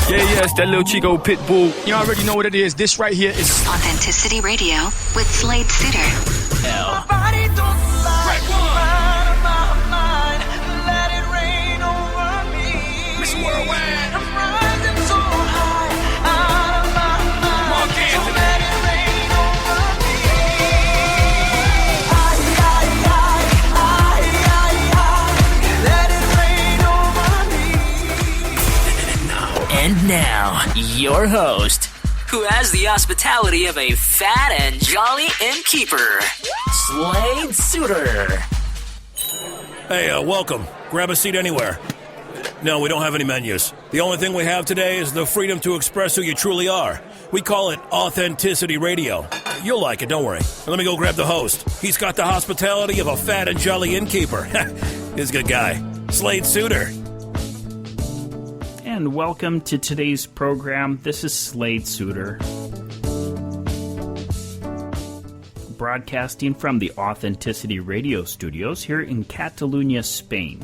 Yeah, it's that little Chico Pitbull. You already know what it is. This right here is Authenticity Radio with Slade Suter. My body don't lie. Out of my mind. Let it rain over me. Mr. Worldwide. I'm rising so high. Out of my mind. So let it rain over me. Let it rain over me. And now, your host, who has the hospitality of a fat and jolly innkeeper, Slade Suter. Hey, welcome. Grab a seat anywhere. No, we don't have any menus. The only thing we have today is the freedom to express who you truly are. We call it Authenticity Radio. You'll like it, don't worry. Let me go grab the host. He's got the hospitality of a fat and jolly innkeeper. He's a good guy. Slade Suter. And welcome to today's program. This is Slade Suter, broadcasting from the Authenticity Radio studios here in Catalunya, Spain.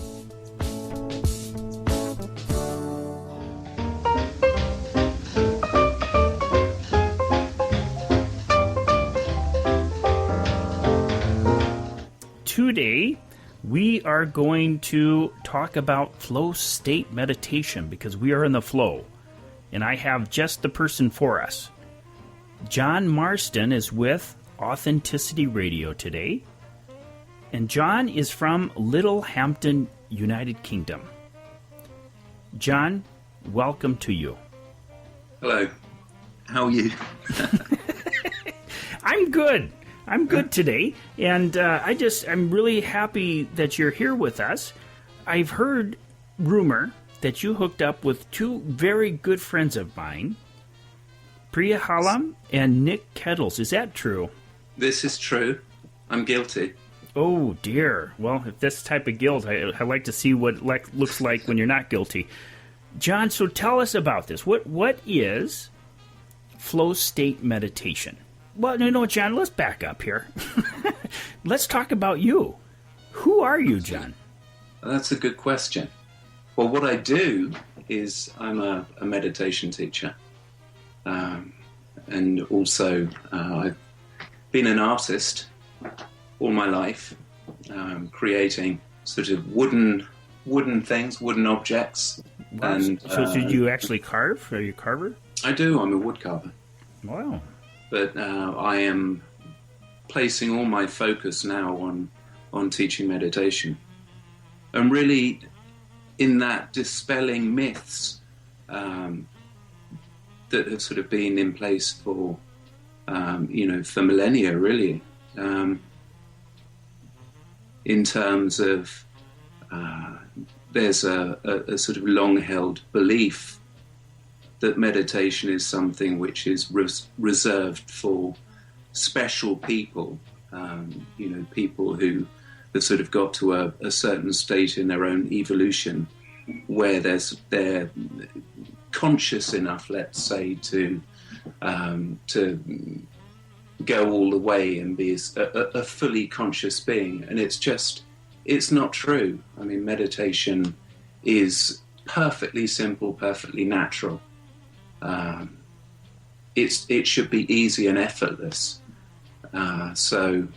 Today, we are going to talk about flow state meditation because we are in the flow. And I have just the person for us. John Marston is with Authenticity Radio today. And John is from Littlehampton, United Kingdom. John, welcome to you. Hello. How are you? I'm good. I'm good today, and I'm really happy that you're here with us. I've heard rumor that you hooked up with two very good friends of mine, Priya Hallam and Nick Kettles. Is that true? This is true. I'm guilty. Oh, dear. Well, if this type of guilt, I like to see what it looks like when you're not guilty. John, so tell us about this. What is flow state meditation? Well, no, John, let's back up here. Let's talk about you. Who are you, John? That's a good question. Well, what I do is I'm a meditation teacher. And also I've been an artist all my life, creating sort of wooden things, wooden objects. Wow. And, so did you actually carve? Are you a carver? I do. I'm a wood carver. Wow. But I am placing all my focus now on teaching meditation. And really, in that, dispelling myths that have sort of been in place for millennia, really. In terms of, there's a sort of long-held belief that meditation is something which is reserved for special people, people who have sort of got to a certain state in their own evolution where they're conscious enough, let's say, to go all the way and be a fully conscious being. And it's not true. I mean, meditation is perfectly simple, perfectly natural. It should be easy and effortless. So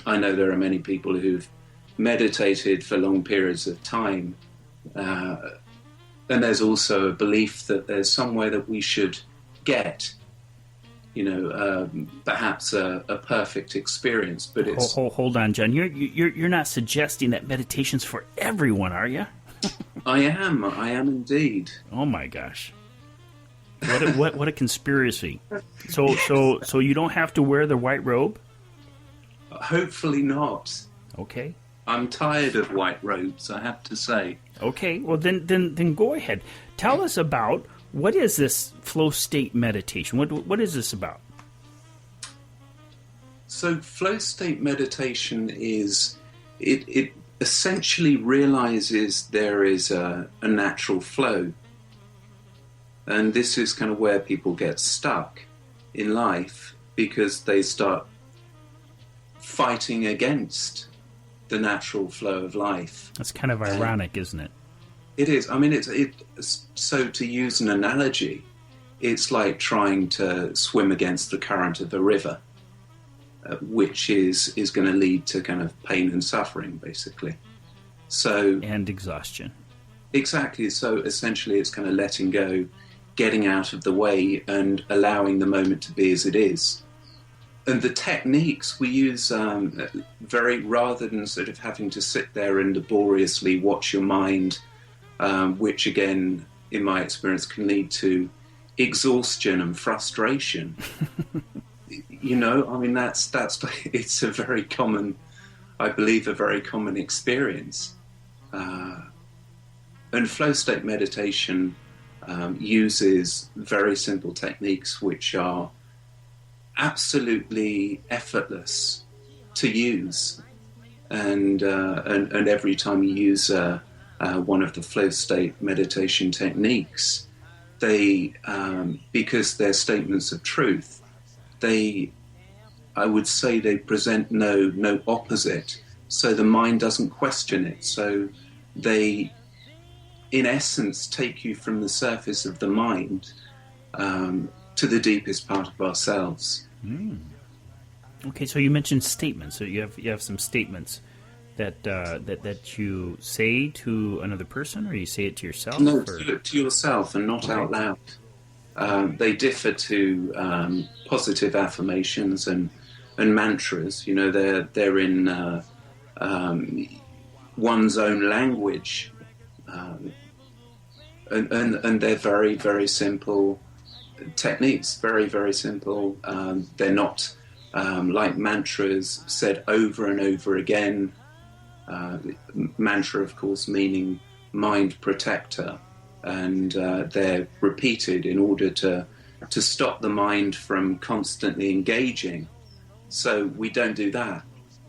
I know there are many people who've meditated for long periods of time. And there's also a belief that there's somewhere that we should get, perhaps a perfect experience. But it's... Hold on, John. You're not suggesting that meditation's for everyone, are you? I am indeed. Oh my gosh. What a conspiracy! So you don't have to wear the white robe? Hopefully not. Okay. I'm tired of white robes, I have to say. Okay. Well, then go ahead. Tell us about what is this flow state meditation? What is this about? So flow state meditation is it essentially realizes there is a natural flow. And this is kind of where people get stuck in life because they start fighting against the natural flow of life. That's kind of ironic, isn't it? It is. I mean, so to use an analogy, it's like trying to swim against the current of a river, which is going to lead to kind of pain and suffering, basically. And exhaustion. Exactly. So essentially it's kind of letting go, getting out of the way and allowing the moment to be as it is. And the techniques we use rather than sort of having to sit there and laboriously watch your mind, which again, in my experience, can lead to exhaustion and frustration. You know, I mean, it's a very common, I believe, a very common experience. And flow state meditation uses very simple techniques which are absolutely effortless to use. And every time you use one of the flow state meditation techniques, they, because they're statements of truth, I would say they present no opposite. So the mind doesn't question it. So they, in essence, take you from the surface of the mind to the deepest part of ourselves. Okay, so you mentioned statements. So you have some statements that you say to another person, or you say it to yourself? No, to yourself and not out loud. They differ to positive affirmations and mantras. You know, they're in one's own language, and they're very, very simple techniques. Very, very simple. They're not like mantras said over and over again. Mantra, of course, meaning mind protector, and they're repeated in order to stop the mind from constantly engaging. So we don't do that.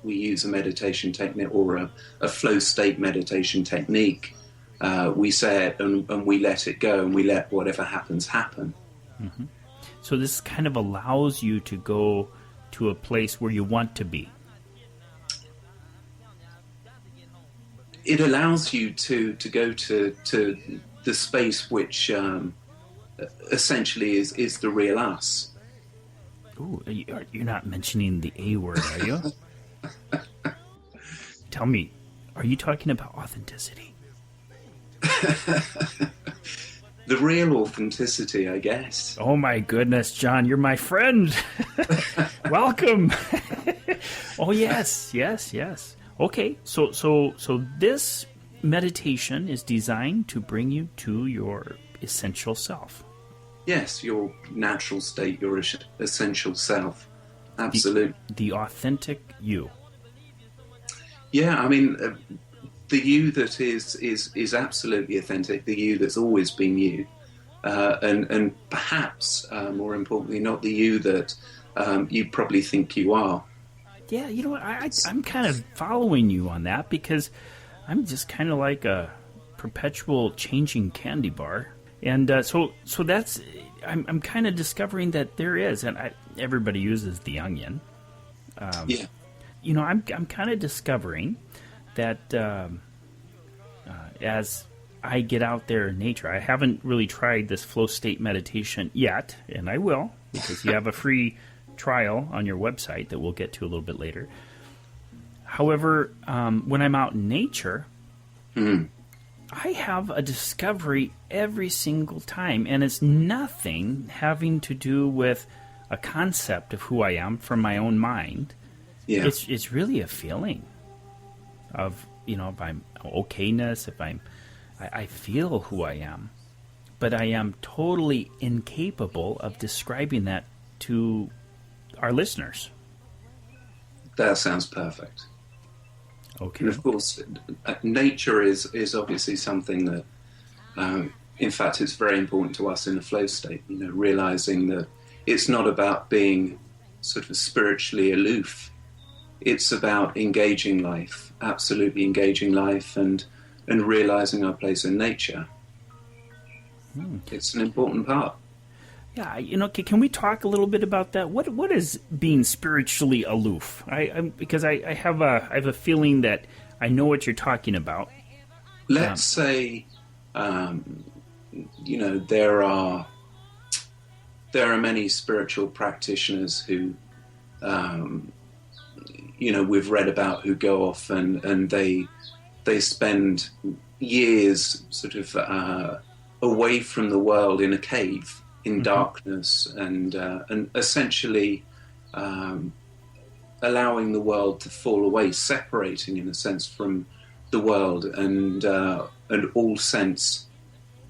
We use a meditation technique or a flow state meditation technique. We say it and we let it go, and we let whatever happens happen. Mm-hmm. So this kind of allows you to go to a place where you want to be. It allows you to go to the space which essentially is the real us. Ooh, you're not mentioning the A word, are you? Tell me, are you talking about authenticity? The real authenticity, I guess. Oh my goodness, John, you're my friend. Welcome. Oh yes. Okay, so this meditation is designed to bring you to your essential self. Yes, your natural state, your essential self. Absolutely. The authentic you. Yeah, I mean, the you that is absolutely authentic, the you that's always been you, and perhaps, more importantly, not the you that you probably think you are. Yeah, you know what, I'm kind of following you on that, because I'm just kind of like a perpetual changing candy bar. And so that's, I'm kind of discovering that there is, and everybody uses the onion. Yeah. You know, I'm kind of discovering that as I get out there in nature, I haven't really tried this flow state meditation yet, and I will, because you have a free trial on your website that we'll get to a little bit later. However, when I'm out in nature, I have a discovery every single time, and it's nothing having to do with a concept of who I am from my own mind. Yeah. It's really a feeling of, you know, if I'm okayness, if I feel who I am, but I am totally incapable of describing that to our listeners. That sounds perfect. Okay. And of course, nature is obviously something that, in fact, it's very important to us in the flow state, you know, realizing that it's not about being sort of spiritually aloof. It's about engaging life, absolutely engaging life, and realizing our place in nature. It's an important part. Yeah, you know, can we talk a little bit about that? What is being spiritually aloof? Because I have a feeling that I know what you're talking about. Let's say You know, there are many spiritual practitioners who, you know, we've read about, who go off and they spend years sort of away from the world in a cave in darkness and essentially allowing the world to fall away, separating in a sense from the world and all sense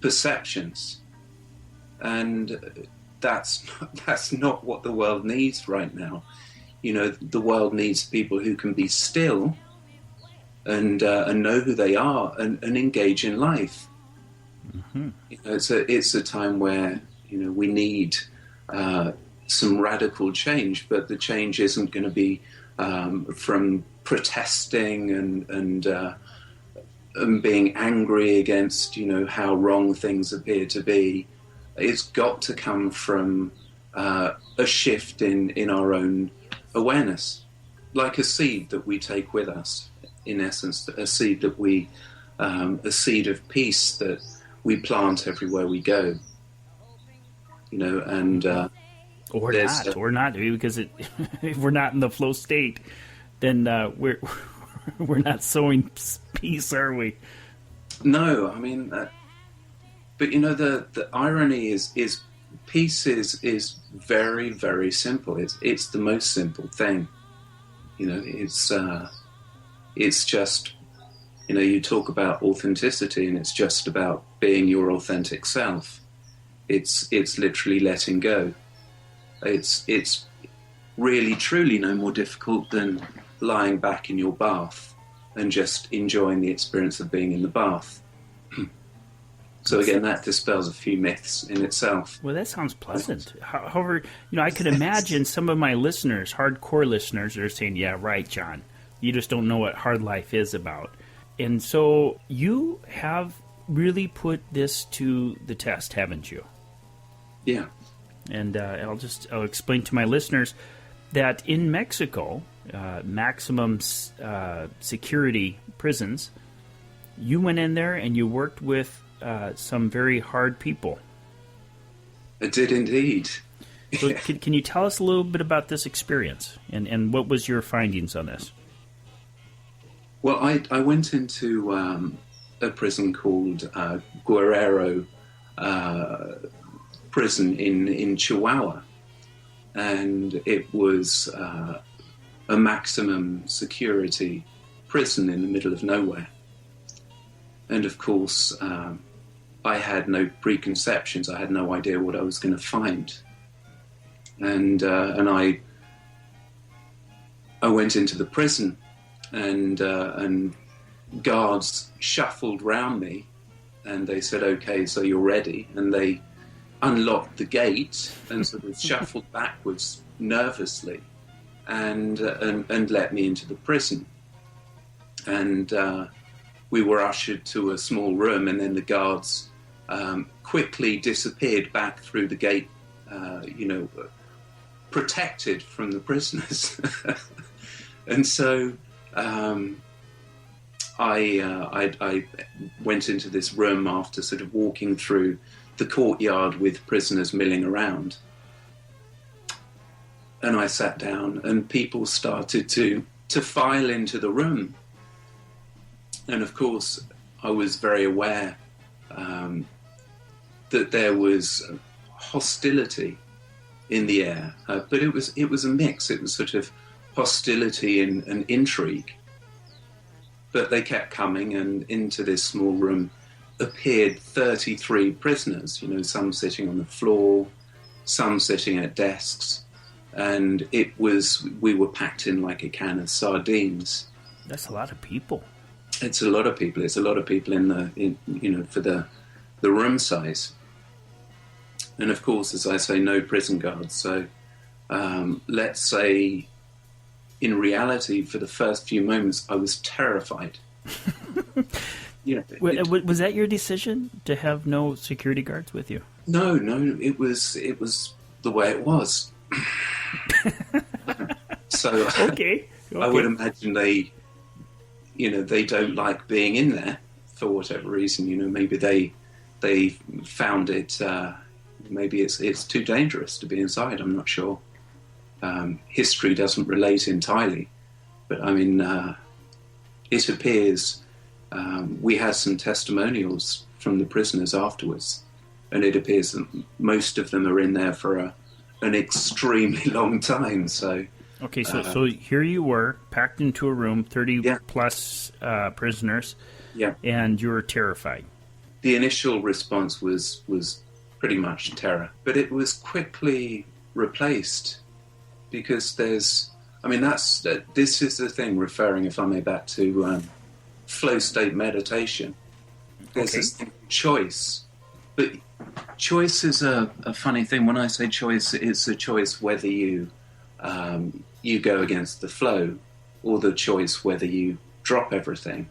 perceptions. And that's not what the world needs right now. You know, the world needs people who can be still and know who they are and engage in life. You know, it's a time where, you know, we need some radical change, but the change isn't going to be from protesting and being angry against, you know, how wrong things appear to be. It's got to come from a shift in our own awareness, like a seed that we take with us. In essence, a seed that a seed of peace that we plant everywhere we go. You know, and or not, because if we're not in the flow state, then we're not sowing peace, are we? No, I mean, but you know, the irony is peace is very, very simple. It's the most simple thing. You know, it's just, you know, you talk about authenticity, and it's just about being your authentic self. It's literally letting go. It's really, truly no more difficult than lying back in your bath and just enjoying the experience of being in the bath. So again, that dispels a few myths in itself. Well, that sounds pleasant. However, you know, I could imagine some of my listeners, hardcore listeners, are saying, "Yeah, right, John. You just don't know what hard life is about." And so you have really put this to the test, haven't you? Yeah. And I'll explain to my listeners that in Mexico, maximum security prisons, you went in there and you worked with some very hard people. I did indeed. So can you tell us a little bit about this experience and what was your findings on this? Well, I went into a prison called Guerrero prison in Chihuahua, and it was a maximum security prison in the middle of nowhere. And of course, I had no preconceptions. I had no idea what I was going to find. And I went into the prison, and guards shuffled round me, and they said, "Okay, so you're ready." And they unlocked the gate and sort of shuffled backwards nervously, and let me into the prison. And we were ushered to a small room, and then the guards quickly disappeared back through the gate, you know, protected from the prisoners. And so I went into this room after sort of walking through the courtyard with prisoners milling around. And I sat down, and people started to file into the room. And of course, I was very aware that there was hostility in the air, but it was a mix. It was sort of hostility and intrigue. But they kept coming, and into this small room appeared 33 prisoners. You know, some sitting on the floor, some sitting at desks, and we were packed in like a can of sardines. That's a lot of people. It's a lot of people. It's a lot of people for the room size. And of course, as I say, no prison guards. So let's say, in reality, for the first few moments, I was terrified. You know, was that your decision to have no security guards with you? No, it was the way it was. So okay. I would imagine they don't like being in there for whatever reason. Maybe they found it. Maybe it's too dangerous to be inside. I'm not sure. History doesn't relate entirely, but I mean, it appears we had some testimonials from the prisoners afterwards, and it appears that most of them are in there for an extremely long time. So. Okay, so here you were, packed into a room, 30-plus prisoners, and you were terrified. The initial response was pretty much terror, but it was quickly replaced because this is the thing, referring, if I may, back to flow state meditation. There's this thing, choice, but choice is a funny thing. When I say choice, it's a choice whether you go against the flow, or the choice whether you drop everything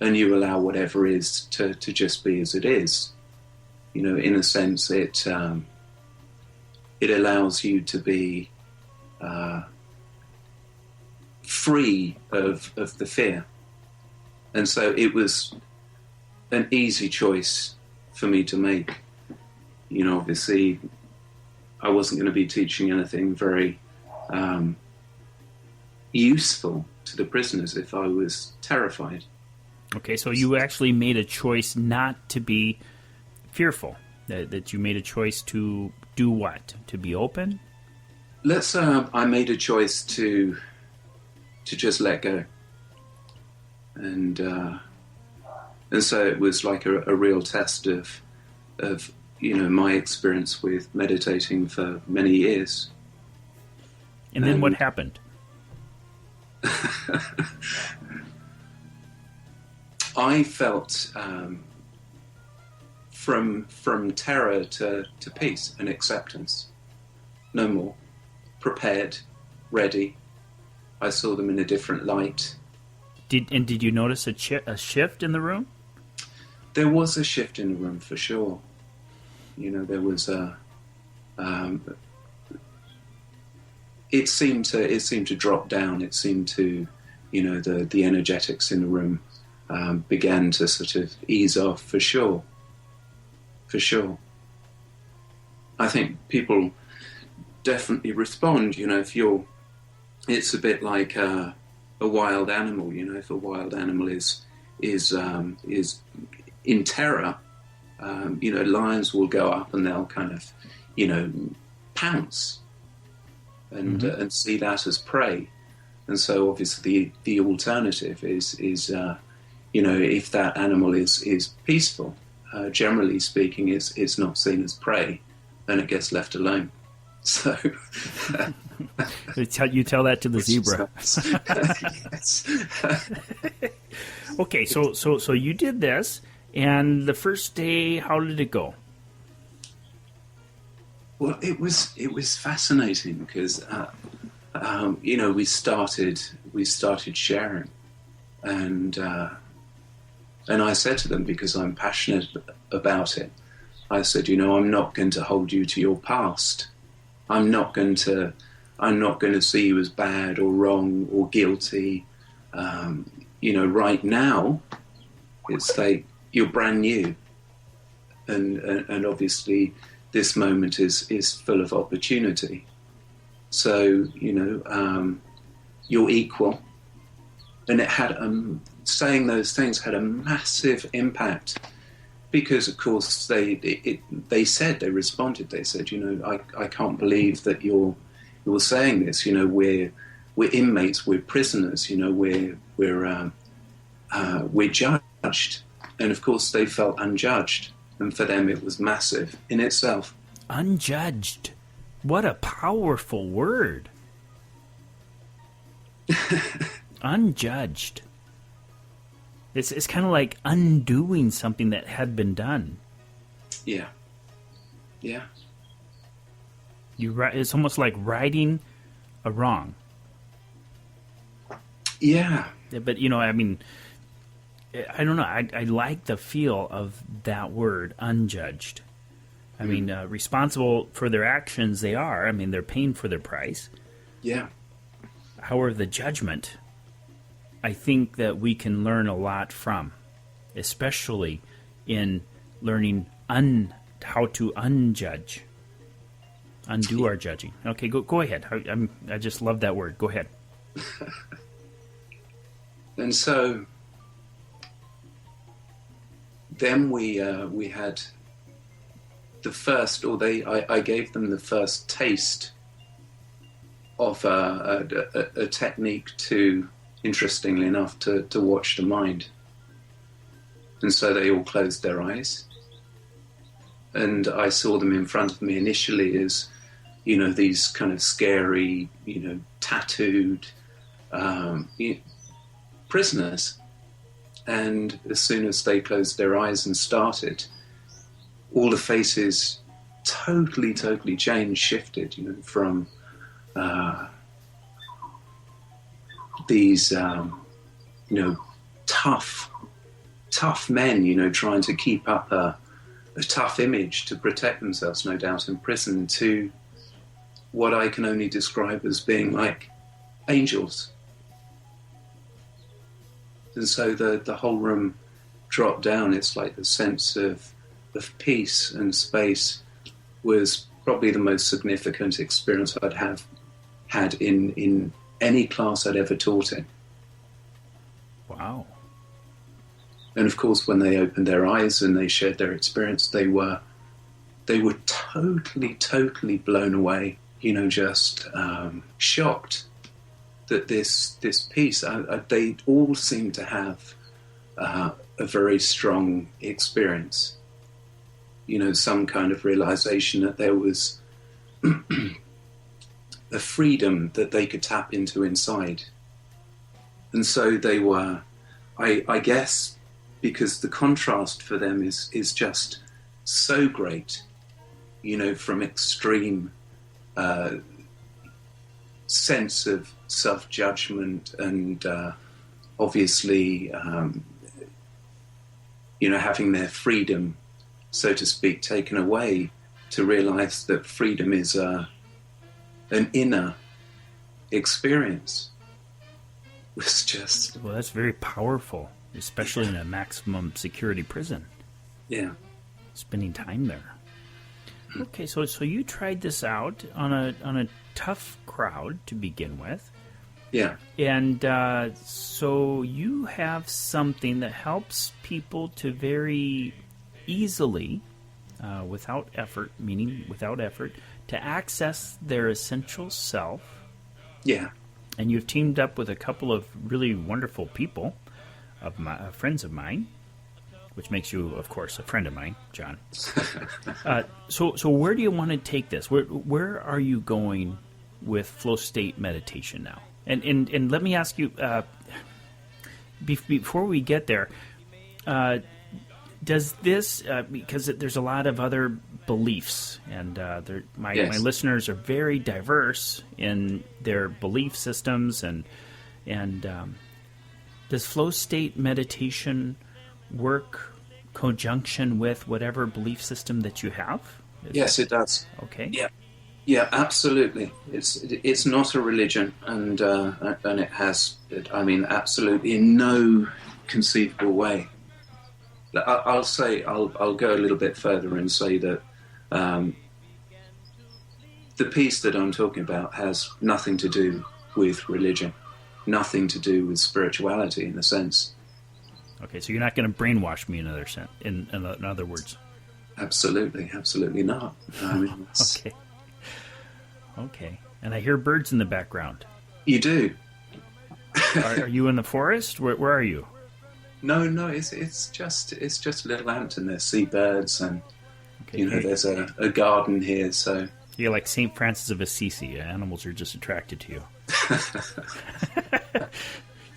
and you allow whatever is to just be as it is. In a sense, it allows you to be free of the fear. And so it was an easy choice for me to make. Obviously, I wasn't going to be teaching anything very useful to the prisoners if I was terrified. Okay, so you actually made a choice not to be fearful. That you made a choice to do what? To be open? I made a choice to just let go, and so it was like a real test of my experience with meditating for many years. And then what happened? I felt from terror to peace and acceptance. No more. Prepared, ready. I saw them in a different light. Did you notice a shift in the room? There was a shift in the room for sure. There was a. It seemed to drop down. It seemed to, the energetics in the room began to sort of ease off for sure. For sure. I think people definitely respond. It's a bit like a wild animal. If a wild animal is in terror, lions will go up and they'll kind of, pounce and see that as prey. And so obviously the alternative is if that animal is peaceful, generally speaking, it's not seen as prey, and it gets left alone. So you tell that to the zebra. Yes. Okay, so you did this, and the first day, how did it go? Well, it was fascinating because we started sharing, and I said to them, because I'm passionate about it, I said, I'm not going to hold you to your past. I'm not going to see you as bad or wrong or guilty. Right now, it's like you're brand new, and obviously this moment is full of opportunity. So you're equal, and it had saying those things had a massive impact. Because of course they responded. They said, I can't believe that you're saying this. We're inmates, we're prisoners. We're judged, and of course they felt unjudged, and for them it was massive in itself. Unjudged, what a powerful word. Unjudged. It's kind of like undoing something that had been done. Yeah. It's almost like righting a wrong. Yeah. But I don't know. I like the feel of that word, unjudged. I mean, responsible for their actions, they are. I mean, they're paying for their price. Yeah. However, the judgment, I think that we can learn a lot from. especially in learning how to unjudge, undo our judging. Okay, go ahead. I just love that word. Go ahead. And so then we had the first, I gave them the first taste of a technique to, interestingly enough, to watch the mind. And so they all closed their eyes. And I saw them in front of me initially as, these kind of scary, tattooed prisoners. And as soon as they closed their eyes and started, all the faces totally changed, shifted, from these, tough men, trying to keep up a tough image to protect themselves, no doubt, in prison, to what I can only describe as being like angels. And so the whole room dropped down. It's like the sense of peace and space was probably the most significant experience I'd had in any class I'd ever taught in. Wow. And of course, when they opened their eyes and they shared their experience, they were totally blown away, just shocked that this piece, they all seemed to have a very strong experience, some kind of realization that there was a freedom that they could tap into inside. And so they were, I guess, because the contrast for them is just so great, from extreme sense of self-judgment and obviously, having their freedom, so to speak, taken away, to realize that freedom is an inner experience. Was just... Well, that's very powerful, especially in a maximum security prison. Yeah. Spending time there. Okay, so you tried this out on a tough crowd to begin with. Yeah. And so you have something that helps people to very easily, without effort, to access their essential self. Yeah. And you've teamed up with a couple of really wonderful people, friends of mine, which makes you, of course, a friend of mine, John. So where do you want to take this? Where are you going with flow state meditation now? And let me ask you, before we get there, does this, because there's a lot of other beliefs, and my listeners are very diverse in their belief systems, and does flow state meditation work conjunction with whatever belief system that you have? Yes, it does. Okay. Yeah, absolutely. It's not a religion, and it has, absolutely in no conceivable way. I'll go a little bit further and say that the piece that I'm talking about has nothing to do with religion, nothing to do with spirituality in a sense. Okay, so you're not going to brainwash me in other words. Absolutely not. Okay. And I hear birds in the background. You do. Are you in the forest? Where are you? No, it's just a little ant, and there's seabirds, and there's a garden here. So you're like St. Francis of Assisi. Animals are just attracted to you.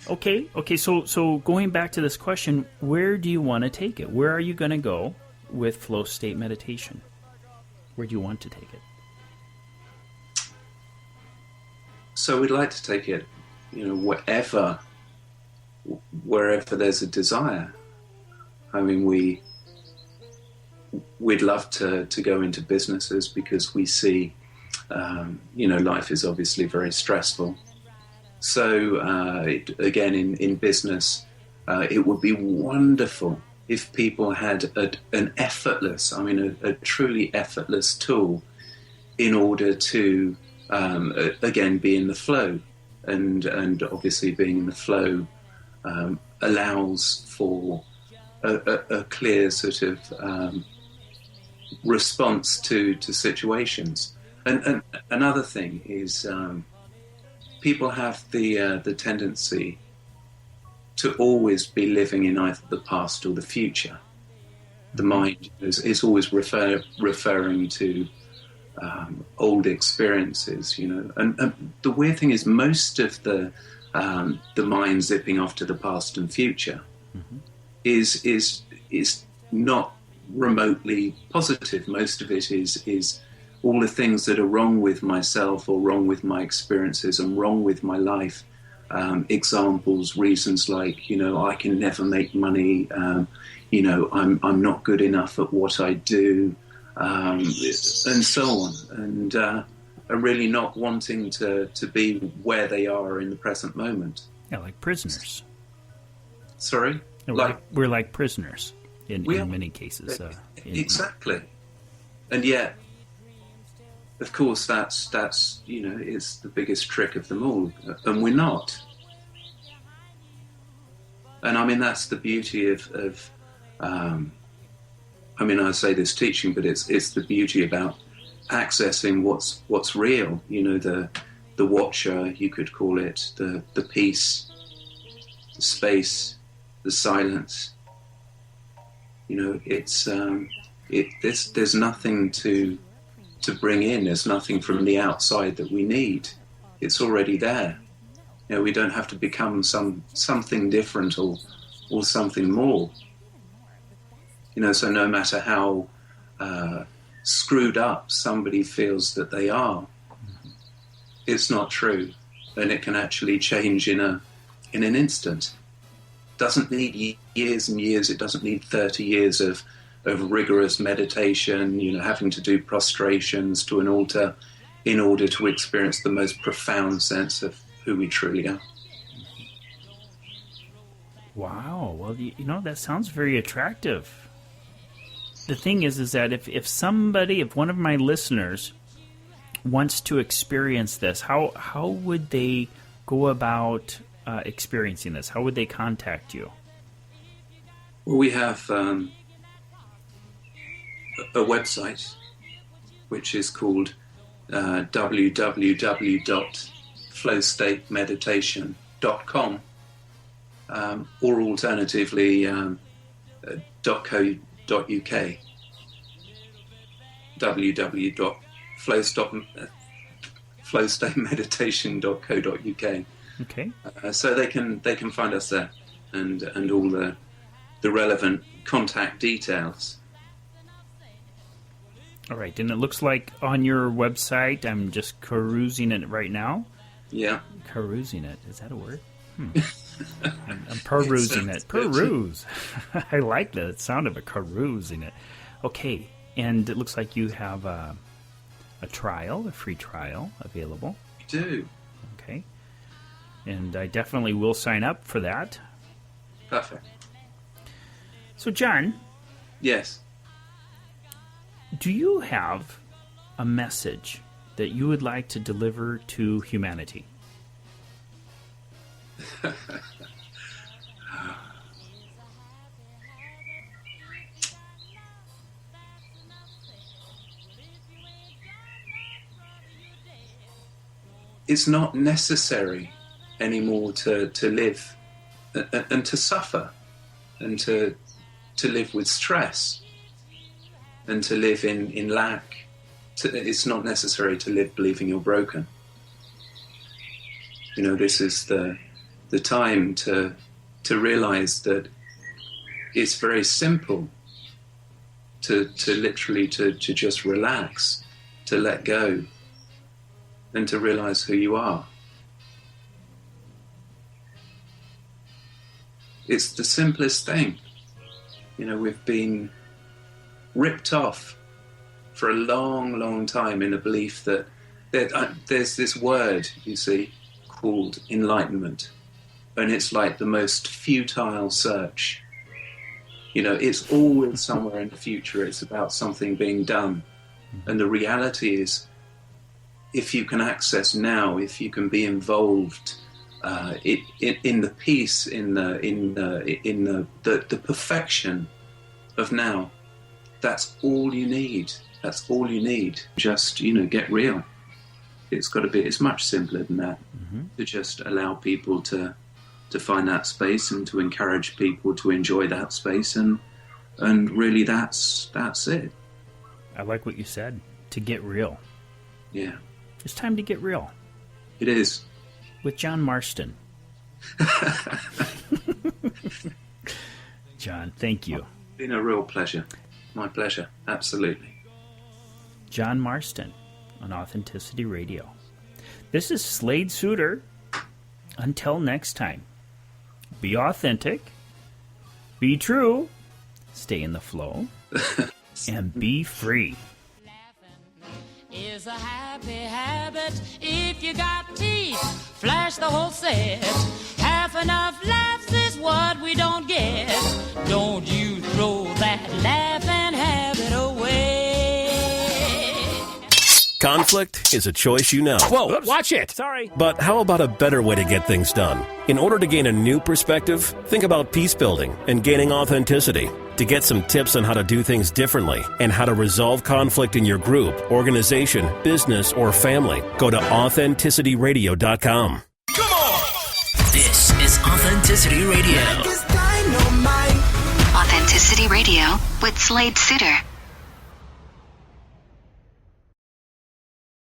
Okay. So going back to this question, where do you want to take it? Where are you going to go with flow state meditation? Where do you want to take it? So we'd like to take it, wherever there's a desire. I mean, we'd love to go into businesses because we see, life is obviously very stressful. So again, in business, it would be wonderful if people had an effortless, I mean, a truly effortless tool in order to, again, be in the flow. And obviously being in the flow allows for a clear sort of response to situations. And another thing is people have the tendency to always be living in either the past or the future. The mind is always referring to old experiences, And the weird thing is, most of the mind zipping off to the past and future is not remotely positive. Most of it is all the things that are wrong with myself or wrong with my experiences and wrong with my life. Examples, reasons like, I can never make money, I'm not good enough at what I do, and so on. And are really not wanting to be where they are in the present moment. Yeah, like prisoners. Sorry? We're like prisoners in many cases. Exactly. And yet, of course, that's it's the biggest trick of them all, and we're not. And I mean, that's the beauty of I say this teaching, but it's the beauty about accessing what's real. The watcher, you could call it, the peace, the space, the silence. It's there's nothing to bring in. There's nothing from the outside that we need. It's already there. We don't have to become something different or something more. So no matter how screwed up somebody feels that they are, it's not true, and it can actually change in an instant. Doesn't need years and years. It doesn't need 30 years of rigorous meditation, having to do prostrations to an altar in order to experience the most profound sense of who we truly are. Wow. Well, that sounds very attractive. The thing is that if one of my listeners wants to experience this, how would they go about experiencing this? How would they contact you? Well, we have a website which is called www.flowstatemeditation.com, or alternatively .co.uk, www.flowstatemeditation.co.uk. Okay. So they can find us there, and all the relevant contact details. All right, and it looks like on your website, I'm just perusing it right now. Yeah. Perusing it. Is that a word? I'm perusing it. Peruse. I like the sound of it, perusing it. Okay, and it looks like you have a free trial available. We do. Okay. And I definitely will sign up for that. Perfect. So, John. Yes. Do you have a message that you would like to deliver to humanity? It's not necessary anymore to live and to suffer and to live with stress and to live in lack. It's not necessary to live believing you're broken. This is the time to realize that it's very simple to literally to just relax, to let go, and to realize who you are. It's the simplest thing. We've been ripped off for a long, long time in a belief that there's this word, you see, called enlightenment. And it's like the most futile search You know, it's always somewhere in the future. It's about something being done. And the reality is, if you can access now, if you can be involved in the peace, in the perfection of now, that's all you need. That's all you need. Just, you know, get real. It's got to be. It's much simpler than that. To just allow people to find that space and to encourage people to enjoy that space, and really that's it. I like what you said. To get real. Yeah. It's time to get real. It is. With John Marston. John, thank you. It's been a real pleasure. My pleasure. Absolutely. John Marston on Authenticity Radio. This is Slade Suter. Until next time, be authentic, be true, stay in the flow, and be free. Is a happy habit. If you got teeth, flash the whole set. Half enough laughs is what we don't get. Don't you throw that laughing habit away. Conflict is a choice you know. Whoa, watch it. Sorry. But how about a better way to get things done? In order to gain a new perspective, think about peace building and gaining authenticity. To get some tips on how to do things differently and how to resolve conflict in your group, organization, business, or family, go to AuthenticityRadio.com. Come on! This is Authenticity Radio. Authenticity Radio with Slade Sitter.